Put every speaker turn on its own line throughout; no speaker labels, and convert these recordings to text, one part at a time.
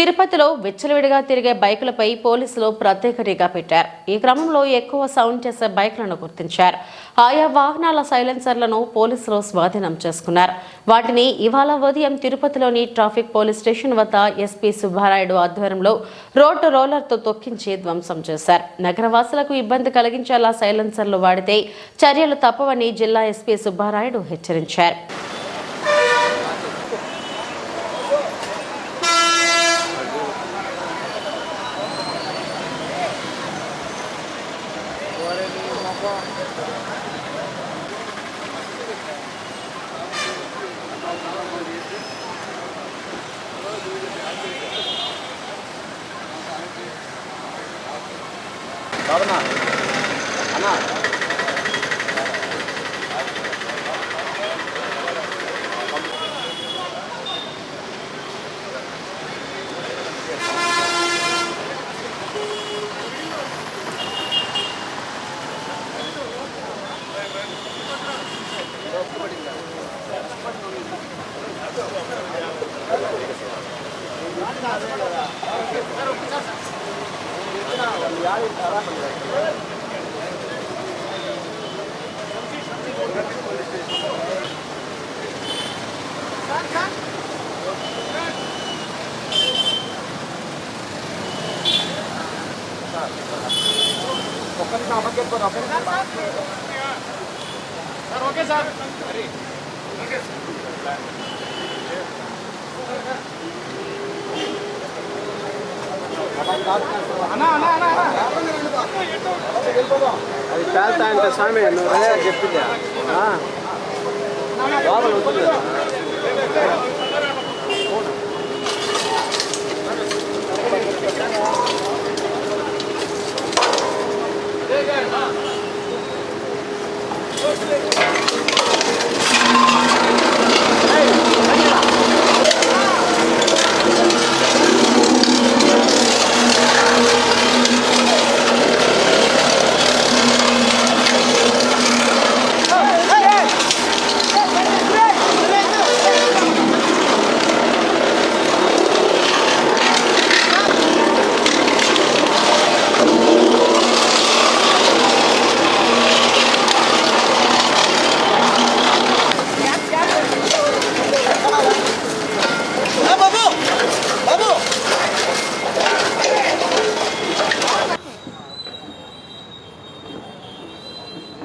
తిరుపతిలో విచ్చలవిడిగా తిరిగే బైకులపై పోలీసులు ప్రత్యేక నిఘా పెట్టారు. ఈ క్రమంలో ఎక్కువ సౌండ్ చేసే బైకులను గుర్తించారు. ఆయా వాహనాల సైలెన్సర్లను పోలీసులు స్వాధీనం చేసుకున్నారు. వాటిని ఇవాళ ఉదయం తిరుపతిలోని ట్రాఫిక్ పోలీస్ స్టేషన్ వద్ద ఎస్పీ సుబ్బారాయుడు ఆధ్వర్యంలో రోడ్డు రోలర్తో తొక్కించి ధ్వంసం చేశారు. నగరవాసులకు ఇబ్బంది కలిగించేలా సైలెన్సర్లు వాడితే చర్యలు తప్పవని జిల్లా ఎస్పీ సుబ్బారాయుడు హెచ్చరించారు.
బాబనా అన్నా ఓకే సార్ అది పేల్తా అంటే స్వామి నువ్వు అదే చెప్పింది లోపల ఉంటుంది.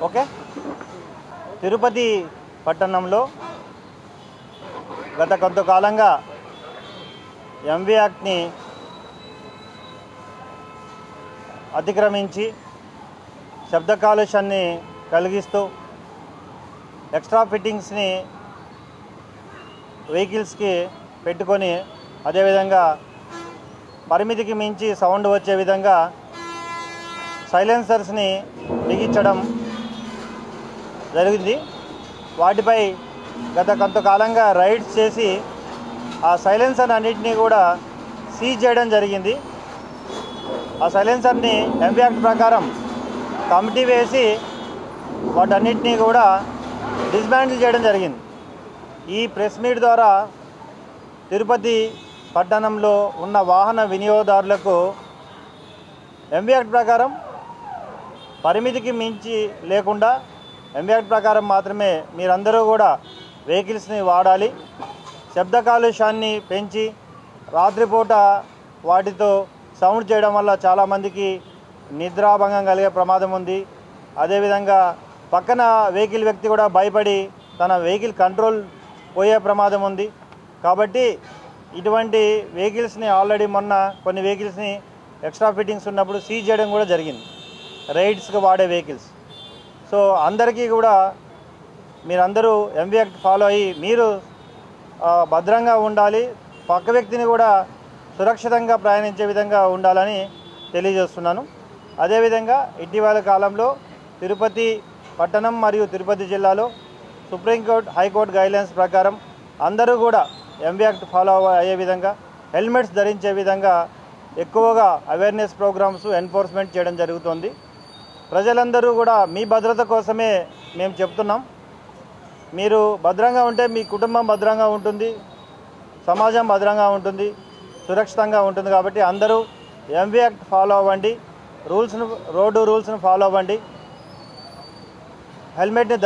ఓకే, తిరుపతి పట్టణంలో గత కొంతకాలంగా ఎంవి యాక్ట్ని అతిక్రమించి శబ్ద కాలుష్యాన్ని కలిగిస్తూ ఎక్స్ట్రా ఫిట్టింగ్స్ని వెహికల్స్కి పెట్టుకొని అదేవిధంగా పరిమితికి మించి సౌండ్ వచ్చే విధంగా సైలెన్సర్స్ని బిగించడం జరిగింది. వాటిపై గత కొంతకాలంగా రైడ్స్ చేసి ఆ సైలెన్సర్ అన్నింటినీ కూడా సీజ్ చేయడం జరిగింది. ఆ సైలెన్సర్ని ఎంవి యాక్ట్ ప్రకారం కమిటీ వేసి వాటన్నిటినీ కూడా డిస్మాంటిల్ చేయడం జరిగింది. ఈ ప్రెస్ మీట్ ద్వారా తిరుపతి పట్టణంలో ఉన్న వాహన వినియోగదారులకు ఎంవి యాక్ట్ ప్రకారం పరిమితికి మించి లేకుండా ఎంవి యాక్ట్ ప్రకారం మాత్రమే మీరందరూ కూడా వెహికల్స్ని వాడాలి. శబ్ద కాలుష్యాన్ని పెంచి రాత్రిపూట వాటితో సౌండ్ చేయడం వల్ల చాలామందికి నిద్రాభంగం కలిగే ప్రమాదం ఉంది. అదేవిధంగా పక్కన వెహికల్ వ్యక్తి కూడా భయపడి తన వెహికల్ కంట్రోల్ పోయే ప్రమాదం ఉంది. కాబట్టి ఇటువంటి వెహికల్స్ని ఆల్రెడీ మొన్న కొన్ని వెహికల్స్ని ఎక్స్ట్రా ఫిట్టింగ్స్ ఉన్నప్పుడు సీజ్ చేయడం కూడా జరిగింది, రైడ్స్కి వాడే వెహికల్స్. సో అందరికీ కూడా మీరందరూ ఎంవి యాక్ట్ ఫాలో అయ్యి మీరు భద్రంగా ఉండాలి, పక్క వ్యక్తిని కూడా సురక్షితంగా ప్రయాణించే విధంగా ఉండాలని తెలియజేస్తున్నాను. అదేవిధంగా ఇటీవల కాలంలో తిరుపతి పట్టణం మరియు తిరుపతి జిల్లాలో సుప్రీంకోర్టు హైకోర్టు గైడ్లైన్స్ ప్రకారం అందరూ కూడా ఎంవి యాక్ట్ ఫాలో అయ్యే విధంగా హెల్మెట్స్ ధరించే విధంగా ఎక్కువగా అవేర్నెస్ ప్రోగ్రామ్స్ ఎన్ఫోర్స్మెంట్ చేయడం జరుగుతుంది. ప్రజలందరూ కూడా మీ భద్రత కోసమే మేము చెప్తున్నాం. మీరు భద్రంగా ఉంటే మీ కుటుంబం భద్రంగా ఉంటుంది, సమాజం భద్రంగా ఉంటుంది, సురక్షితంగా ఉంటుంది. కాబట్టి అందరూ ఎంవీ యాక్ట్ ఫాలో అవ్వండి, రోడ్డు రూల్స్ను ఫాలో అవ్వండి, హెల్మెట్ని